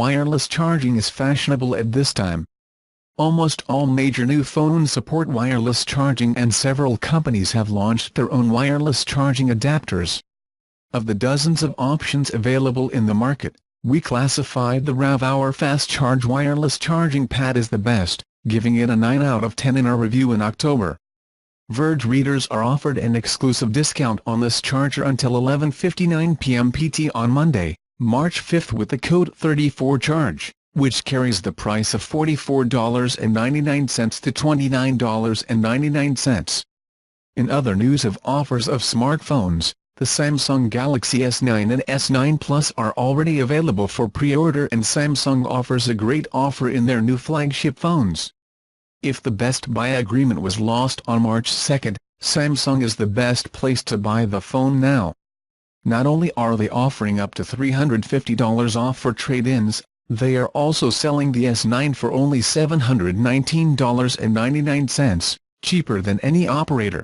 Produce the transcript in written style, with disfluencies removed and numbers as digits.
wireless charging is fashionable at this time. Almost all major new phones support wireless charging, and several companies have launched their own wireless charging adapters. Of the dozens of options available in the market, we classified the RAVhour Fast Charge wireless charging pad as the best, giving it a 9 out of 10 in our review in October. Verge readers are offered an exclusive discount on this charger until 11:59 p.m. PT on Monday, March 5 with the code 34CHARGE, which carries the price of $44.99 to $29.99. In other news of offers of smartphones, the Samsung Galaxy S9 and S9 Plus are already available for pre-order, and Samsung offers a great offer in their new flagship phones. If the Best Buy agreement was lost on March 2, Samsung is the best place to buy the phone now. Not only are they offering up to $350 off for trade-ins, they are also selling the S9 for only $719.99, cheaper than any operator.